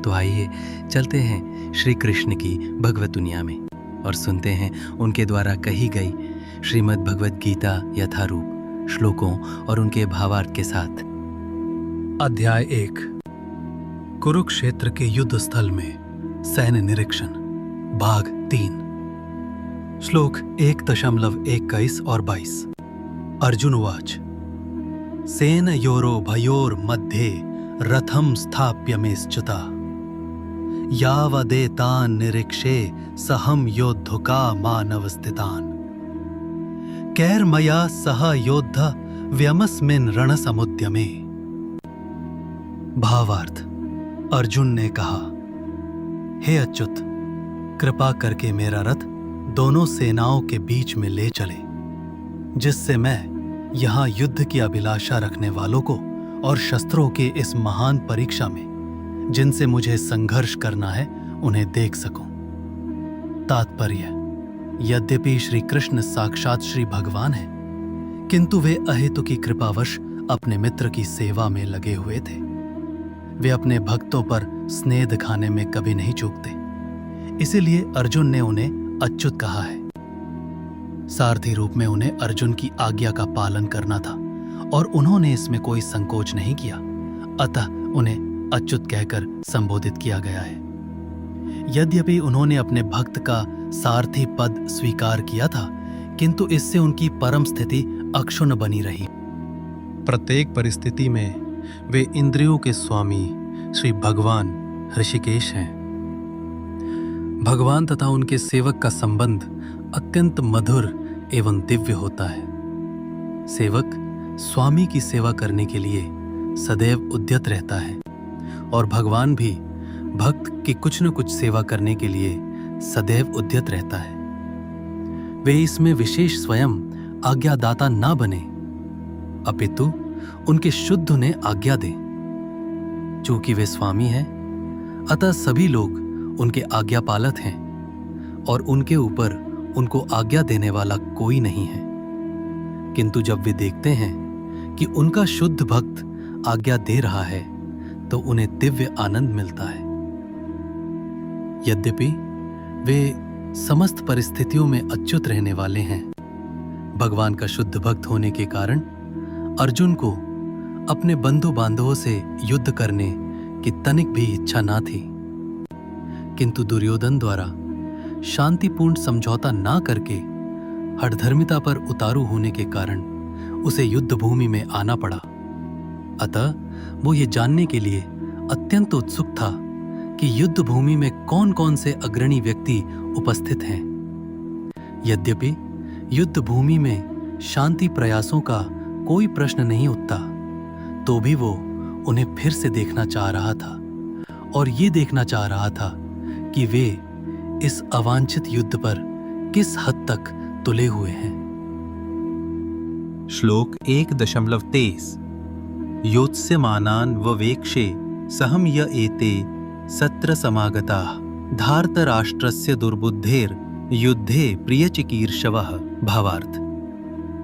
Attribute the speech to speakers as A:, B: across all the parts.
A: तो आइए चलते हैं श्री कृष्ण की भगवत दुनिया में और सुनते हैं उनके द्वारा कही गई श्रीमद् भगवत गीता यथारूप श्लोकों और उनके भावार्थ के साथ।
B: अध्याय 1 कुरुक्षेत्र के युद्ध स्थल में सैन्य निरीक्षण भाग 3 श्लोक 1.21 और 22। अर्जुन उवाच सेनयोरो भयोर मध्ये रथम स्थाप्य मेश्चुता यावदेतान् निरीक्षे सहम योद्धुका मानवस्थितान् कैर्मया सह योद्ध व्यमस्मिन् रणसमुद्यमे। भावार्थ। अर्जुन ने कहा, हे अच्युत, कृपा करके मेरा रथ दोनों सेनाओं के बीच में ले चले, जिससे मैं यहां युद्ध की अभिलाषा रखने वालों को और शस्त्रों के इस महान परीक्षा में जिनसे मुझे संघर्ष करना है उन्हें देख सकूं। तात्पर्य। यद्यपि श्री कृष्ण साक्षात श्री भगवान हैं, किंतु वे अहेतुकी कृपावश अपने मित्र की सेवा में लगे हुए थे। वे अपने भक्तों पर स्नेह दिखाने में कभी नहीं चूकते, इसीलिए अर्जुन ने उन्हें अच्युत कहा है। सारथी रूप में उन्हें अर्जुन की आज्ञा का पालन करना था और उन्होंने इसमें कोई संकोच नहीं किया, अतः उन्हें अच्युत कहकर संबोधित किया गया है। यद्यपि उन्होंने अपने भक्त का सारथी पद स्वीकार किया था, किंतु इससे उनकी परम स्थिति अक्षुण्ण बनी रही। प्रत्येक परिस्थिति में वे इंद्रियों के स्वामी श्री भगवान ऋषिकेश हैं। भगवान तथा उनके सेवक का संबंध अत्यंत मधुर एवं दिव्य होता है। सेवक स्वामी की सेवा करने के लिए सदैव उद्यत रहता है और भगवान भी भक्त की कुछ न कुछ सेवा करने के लिए सदैव उद्यत रहता है। वे इसमें विशेष स्वयं आज्ञादाता ना बने, अपितु उनके शुद्ध उन्हें आज्ञा दें। चूंकि वे स्वामी हैं, अतः सभी लोग उनके आज्ञा पालक हैं और उनके ऊपर उनको आज्ञा देने वाला कोई नहीं है। किंतु जब वे देखते हैं कि उनका शुद्ध भक्त आज्ञा दे रहा है, तो उन्हें दिव्य आनंद मिलता है। यद्यपि वे समस्त परिस्थितियों में अच्युत रहने वाले हैं, भगवान का शुद्ध भक्त होने के कारण अर्जुन को अपने बंधु बांधवों से युद्ध करने की तनिक भी इच्छा ना थी। किंतु दुर्योधन द्वारा शांतिपूर्ण समझौता ना करके हठधर्मिता पर उतारू होने के कारण उसे युद्ध भूमि में आना पड़ा। अतः वो ये जानने के लिए अत्यंत उत्सुक था कि युद्ध भूमि में कौन कौन से अग्रणी व्यक्ति उपस्थित हैं। यद्यपि युद्ध भूमि में शांति प्रयासों का कोई प्रश्न नहीं उठता, तो भी वो उन्हें फिर से देखना चाह रहा था और ये देखना चाह रहा था कि वे इस अवांछित युद्ध पर किस हद तक तुले हुए हैं।
C: श्लोक 1.23 योत्स्यमानान् ववेक्षे सहम य एते सत्र समागताः धार्तराष्ट्रस्य दुर्बुद्धेर युद्धे प्रियचिकीर्षवः। भावार्थ।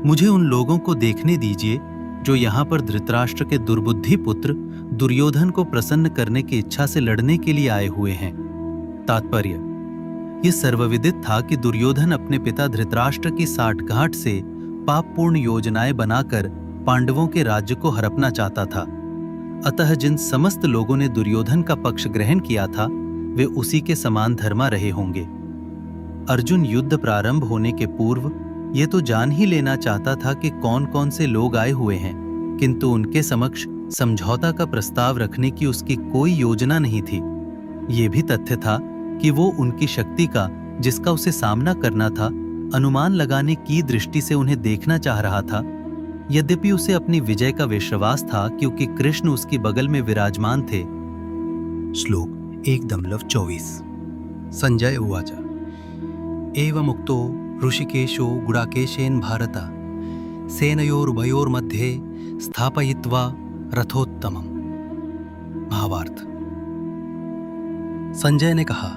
C: मुझे उन लोगों को देखने दीजिए जो यहाँ पर धृतराष्ट्र के दुर्बुद्धि पुत्र दुर्योधन को प्रसन्न करने की इच्छा से लड़ने के लिए आए हुए हैं। तात्पर्य। ये सर्वविदित था कि दुर्योधन अपने पिता धृतराष्ट्र की साठगांठ से पापपूर्ण योजनाएं बनाकर पांडवों के राज्य को हड़पना चाहता था। अतः जिन समस्त लोगों ने दुर्योधन का पक्ष ग्रहण किया था, वे उसी के समान धर्मा रहे होंगे। अर्जुन युद्ध प्रारंभ होने के पूर्व ये तो जान ही लेना चाहता था कि कौन कौन से लोग आए हुए हैं, किंतु उनके समक्ष समझौता का प्रस्ताव रखने की उसकी कोई योजना नहीं थी। ये भी तथ्य था कि वो उनकी शक्ति का, जिसका उसे सामना करना था, अनुमान लगाने की दृष्टि से उन्हें देखना चाह रहा था। यद्यपि उसे अपनी विजय का विश्वास था, क्योंकि कृष्ण उसकी बगल में विराजमान थे।
A: श्लोक 1.24 संजय उवाच एवमुक्तो ऋषिकेशो गुडाकेशेन भारत सेनयोरुभयोर्मध्ये स्थापयित्वा रथोत्तमम्। भावार्थ। संजय ने कहा,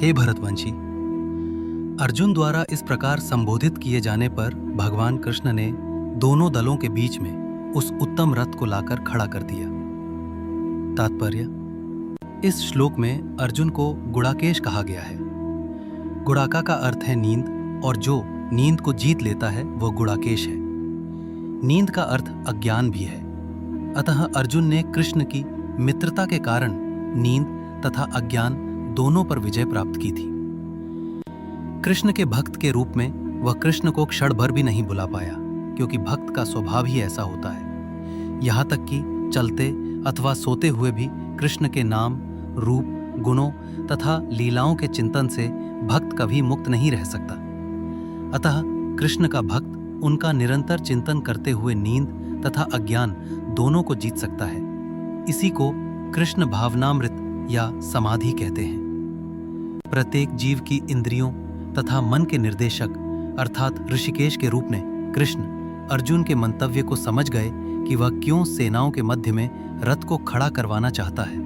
A: हे भरतवंशी, अर्जुन द्वारा इस प्रकार संबोधित किए जाने पर भगवान कृष्ण ने दोनों दलों के बीच में उस उत्तम रथ को लाकर खड़ा कर दिया। तात्पर्य। इस श्लोक में अर्जुन को गुड़ाकेश कहा गया है। गुड़ाका का अर्थ है नींद, और जो नींद को जीत लेता है वो गुड़ाकेश है। नींद का अर्थ अज्ञान भी है। अतः अर्जुन ने कृष्ण की मित्रता के कारण नींद तथा अज्ञान दोनों पर विजय प्राप्त की थी। कृष्ण के भक्त के रूप में वह कृष्ण को क्षण भर भी नहीं भुला पाया, क्योंकि भक्त का स्वभाव ही ऐसा होता है। यहाँ तक कि चलते अथवा सोते हुए भी कृष्ण के नाम, रूप, गुणों तथा लीलाओं के चिंतन से भक्त कभी मुक्त नहीं रह सकता। अतः कृष्ण का भक्त उनका निरंतर चिंतन करते हुए नींद तथा अज्ञान दोनों को जीत सकता है। इसी को कृष्ण भावनामृत या समाधि कहते हैं। प्रत्येक जीव की इंद्रियों तथा मन के निर्देशक अर्थात ऋषिकेश के रूप में कृष्ण अर्जुन के मंतव्य को समझ गए कि वह क्यों सेनाओं के मध्य में रथ को खड़ा करवाना चाहता है।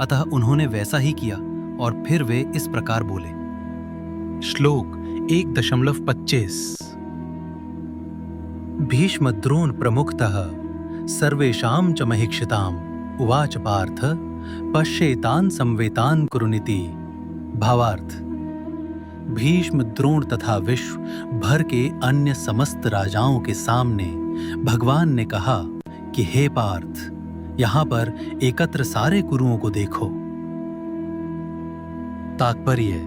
A: अतः उन्होंने वैसा ही किया और फिर वे इस प्रकार बोले।
C: श्लोक 1.25
B: भीष्मद्रोण प्रमुखतः सर्वेषां च महीक्षिताम् उवाच पार्थ पश्येतान् संवेतान् कुरुनिति। भावार्थ, भीष्म, द्रोण तथा विश्व भर के अन्य समस्त राजाओं के सामने भगवान ने कहा कि हे पार्थ, यहाँ पर एकत्र सारे कुरुओं को देखो।
A: तात्पर्य,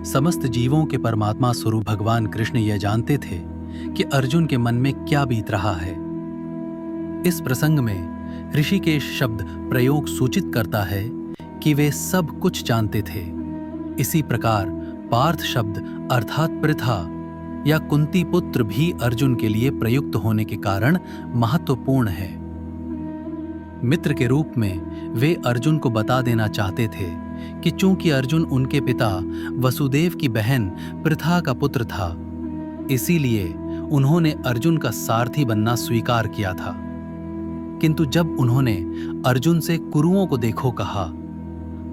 A: समस्त जीवों के परमात्मा स्वरूप भगवान कृष्ण यह जानते थे कि अर्जुन के मन में क्या बीत रहा है। इस प्रसंग में ऋषिकेश शब्द प्रयोग सूचित करता है कि वे सब कुछ जानते थे। इसी प्रकार पार्थ शब्द अर्थात पृथा या कुंती पुत्र भी अर्जुन के लिए प्रयुक्त होने के कारण महत्वपूर्ण है। मित्र के रूप में वे अर्जुन को बता देना चाहते थे कि चूंकि अर्जुन उनके पिता वसुदेव की बहन पृथा का पुत्र था, इसीलिए उन्होंने अर्जुन का सारथी बनना स्वीकार किया था। किंतु जब उन्होंने अर्जुन से कुरुओं को देखो कहा,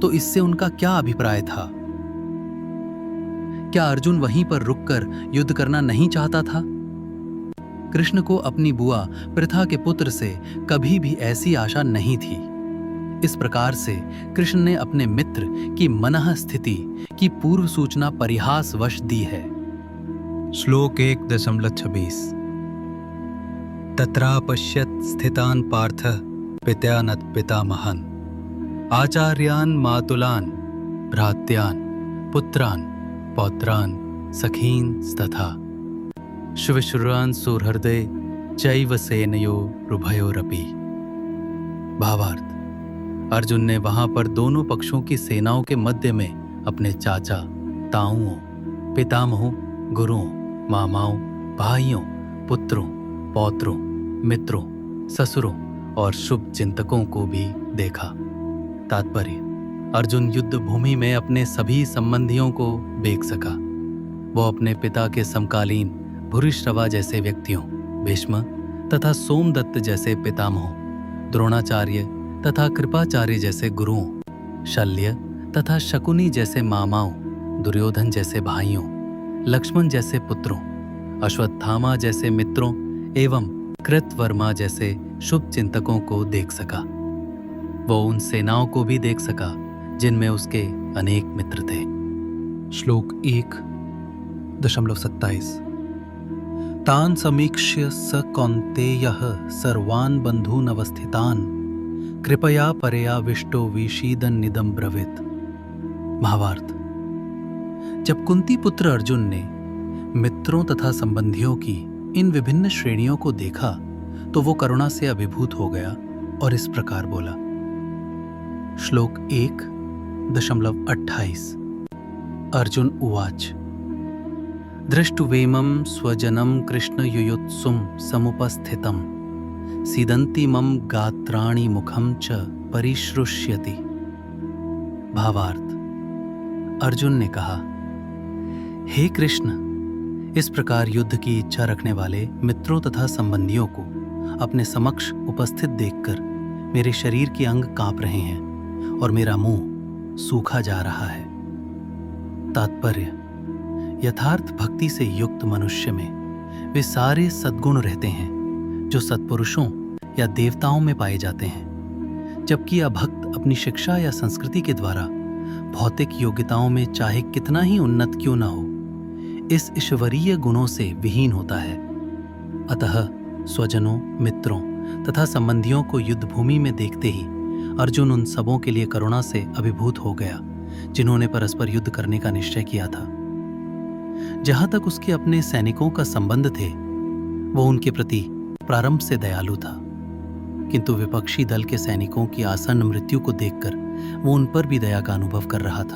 A: तो इससे उनका क्या अभिप्राय था? क्या अर्जुन वहीं पर रुककर युद्ध करना नहीं चाहता था? कृष्ण को अपनी बुआ पृथा के पुत्र से कभी भी ऐसी आशा नहीं थी। इस प्रकार से कृष्ण ने अपने मित्र की मनः स्थिति की पूर्व सूचना परिहासवश दी है।
C: श्लोक 1.26 तत्रापश्यत् स्थितान् पार्थः पित्यानत् पितामहान् आचार्यान् मातुलान् भ्रात्यान् पुत्रान् पौत्रान् सखींस्तथा श्वशुरान् सुहृदे चैव सेनयो रुभयोरपि। भावार्थ, अर्जुन ने वहां पर दोनों पक्षों की सेनाओं के मध्य में अपने चाचा, ताऊओं, पितामहों, गुरुओं, मामाओं, भाइयों, पुत्रों, पौत्रों, मित्रों, ससुरों और शुभ चिंतकों को भी देखा। तात्पर्य, अर्जुन युद्ध भूमि में अपने सभी संबंधियों को देख सका। वो अपने पिता के समकालीन भूरिश्रवा जैसे व्यक्तियों, भीष्म तथा सोमदत्त जैसे पितामहों, द्रोणाचार्य तथा कृपाचार्य जैसे गुरुओं, शल्य तथा शकुनी जैसे मामाओं, दुर्योधन जैसे भाइयों, लक्ष्मण जैसे पुत्रों, अश्वत्थामा जैसे मित्रों एवं कृतवर्मा जैसे शुभ चिंतकों को देख सका। वो उन सेनाओं को भी देख सका जिनमें उसके अनेक मित्र थे। श्लोक 1.27
B: तान् समीक्ष्य स कौन्तेयः सर्वान् बन्धून् अवस्थितान् कृपया परयाविष्टो विषीदन्निदं ब्रवीत्। भावार्थ, जब कुंती पुत्र अर्जुन ने मित्रों तथा संबंधियों की इन विभिन्न श्रेणियों को देखा तो वो करुणा से अभिभूत हो गया और इस प्रकार बोला। श्लोक 1.28 अर्जुन उवाच दृष्टुवेमं स्वजनं कृष्ण युयुत्सुं समुपस्थितं सीदन्ति मम गात्राणि मुखं च परिश्रुष्यति। भावार्थ, अर्जुन ने कहा, हे कृष्ण, इस प्रकार युद्ध की इच्छा रखने वाले मित्रों तथा संबंधियों को अपने समक्ष उपस्थित देखकर मेरे शरीर के अंग कांप रहे हैं और मेरा मुंह सूखा जा रहा है। तात्पर्य, यथार्थ भक्ति से युक्त मनुष्य में वे सारे सद्गुण रहते हैं जो सत्पुरुषों या देवताओं में पाए जाते हैं।
A: जबकि यह भक्त अपनी शिक्षा या संस्कृति के द्वारा भौतिक योग्यताओं में चाहे कितना ही उन्नत क्यों न हो, इस ईश्वरीय गुणों से विहीन होता है। अतः स्वजनों, मित्रों तथा संबंधियों को युद्ध भूमि में देखते ही अर्जुन उन सबों के लिए करुणा से अभिभूत हो गया जिन्होंने परस्पर युद्ध करने का निश्चय किया था। जहां तक उसके अपने सैनिकों का संबंध थे, वो उनके प्रति प्रारंभ से दयालु था, किंतु विपक्षी दल के सैनिकों की आसन्न मृत्यु को देखकर वो उन पर भी दया का अनुभव कर रहा था।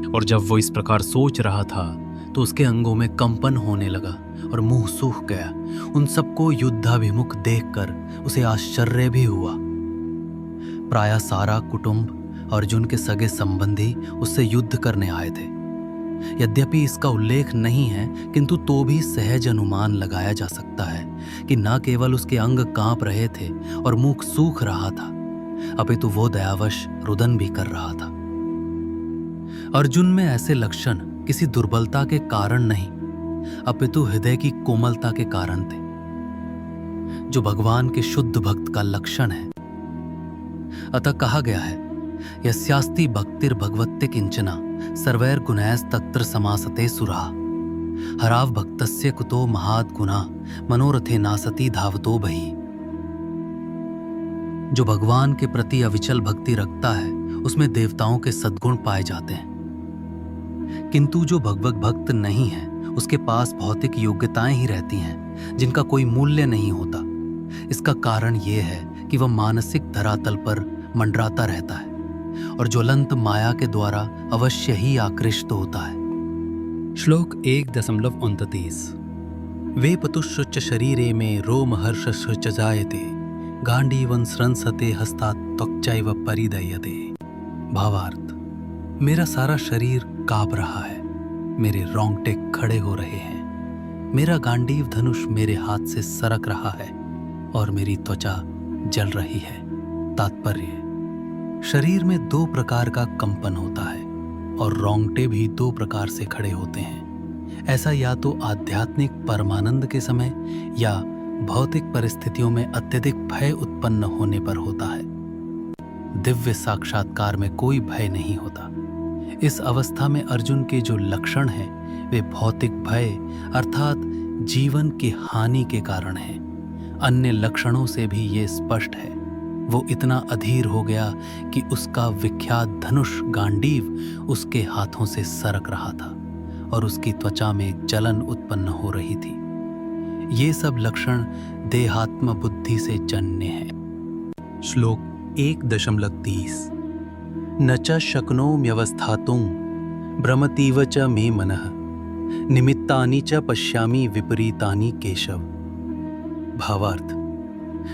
C: और जब वो इस प्रकार सोच रहा था तो उसके अंगों में कंपन होने लगा और मुंह सूख गया। उन सबको युद्धाभिमुख देखकर उसे आश्चर्य भी हुआ। प्रायः सारा कुटुंब, अर्जुन के सगे संबंधी उससे युद्ध करने आए थे। यद्यपि इसका उल्लेख नहीं है, किंतु तो भी सहज अनुमान लगाया जा सकता है कि न केवल उसके अंग कांप रहे थे और मुख सूख रहा था, अपितु वो दयावश रुदन भी कर रहा था। अर्जुन में ऐसे लक्षण किसी दुर्बलता के कारण नहीं, अपितु हृदय की कोमलता के कारण थे, जो भगवान के शुद्ध भक्त का लक्षण है। अतः कहा गया है, यस्यास्ति भक्तिर्भगवत्ते किंचना सर्वैर गुणैस्तत्र समासते सुरा हराव भक्तस्य कुतो महात् गुणा मनोरथे नासति धावतो बहि। जो भगवान के प्रति अविचल भक्ति रखता है, उसमें देवताओं के सद्गुण पाए जाते हैं, किंतु जो भगवत भक्त नहीं है, उसके पास भौतिक योग्यताएं ही रहती हैं जिनका कोई मूल्य नहीं होता। इसका कारण यह है कि वह मानसिक धरातल पर मंडराता रहता है और ज्वलंत माया के द्वारा अवश्य ही आकृष्ट होता है। श्लोक 1.29 वे पतुश्च शरीरे में रोमहर्षश्च जायते गांडीवं स्रंसते हस्तात् त्वक्चैव परिदयते।
A: भावार्थ, मेरा सारा शरीर कांप रहा है, मेरे रोंगटे खड़े हो रहे हैं, मेरा गांडीव धनुष मेरे हाथ से सरक रहा है और मेरी त्वचा जल रही है। तात्पर्य, शरीर में 2 प्रकार का कंपन होता है और रोंगटे भी 2 प्रकार से खड़े होते हैं। ऐसा या तो आध्यात्मिक परमानंद के समय या भौतिक परिस्थितियों में अत्यधिक भय उत्पन्न होने पर होता है। दिव्य साक्षात्कार में कोई भय नहीं होता। इस अवस्था में अर्जुन के जो लक्षण हैं, वे भौतिक भय अर्थात जीवन की हानि के कारण हैं। अन्य लक्षणों से भी ये स्पष्ट है। वो इतना अधीर हो गया कि उसका विख्यात धनुष गांडीव उसके हाथों से सरक रहा था और उसकी त्वचा में जलन उत्पन्न हो रही थी। ये सब लक्षण देहात्म बुद्धि से जन्य हैं।
C: श्लोक 1.30 न च शक्नोम्यवस्थातुं भ्रमतीव च मे मनः निमित्तानि च पश्यामि विपरीतानि केशव।
A: भावार्थ,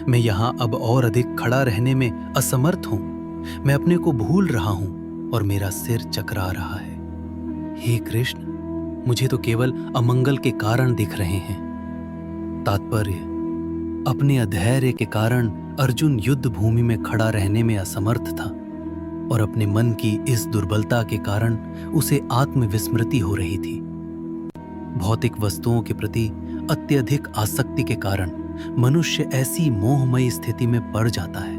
A: मैं यहाँ अब और अधिक खड़ा रहने में असमर्थ हूँ। मैं अपने को भूल रहा हूँ और मेरा सिर चकरा रहा है। हे कृष्ण, मुझे तो केवल अमंगल के कारण दिख रहे हैं। तात्पर्य, अपने अधैर्य के कारण अर्जुन युद्ध भूमि में खड़ा रहने में असमर्थ था और अपने मन की इस दुर्बलता के कारण उसे आत्मविस्मृति हो रही थी। भौतिक वस्तुओं के प्रति अत्यधिक आसक्ति के कारण मनुष्य ऐसी मोहमयी स्थिति में पड़ जाता है।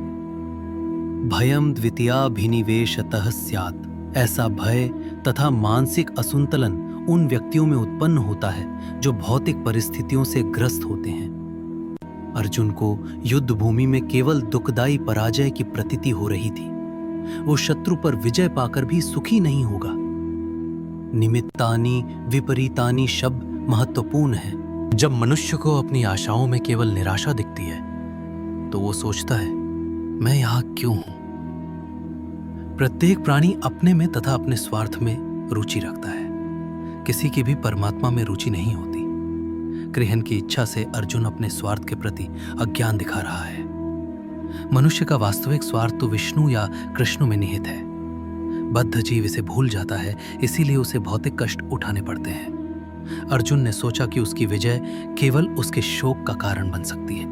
A: भयम द्वितीयाभिनिवेशतः स्यात्, ऐसा भय तथा मानसिक असंतुलन उन व्यक्तियों में उत्पन्न होता है जो भौतिक परिस्थितियों से ग्रस्त होते हैं। अर्जुन को युद्ध भूमि में केवल दुखदायी पराजय की प्रतीति हो रही थी। वो शत्रु पर विजय पाकर भी सुखी नहीं होगा। निमित्तानि विपरीतानि शब्द महत्वपूर्ण है। जब मनुष्य को अपनी आशाओं में केवल निराशा दिखती है तो वो सोचता है, मैं यहाँ क्यों हूं? प्रत्येक प्राणी अपने में तथा अपने स्वार्थ में रुचि रखता है। किसी की भी परमात्मा में रुचि नहीं होती। कृष्ण की इच्छा से अर्जुन अपने स्वार्थ के प्रति अज्ञान दिखा रहा है। मनुष्य का वास्तविक स्वार्थ तो विष्णु या कृष्ण में निहित है। बद्ध जीव इसे भूल जाता है, इसीलिए उसे भौतिक कष्ट उठाने पड़ते हैं। अर्जुन ने सोचा कि उसकी विजय केवल उसके शोक का कारण बन सकती है।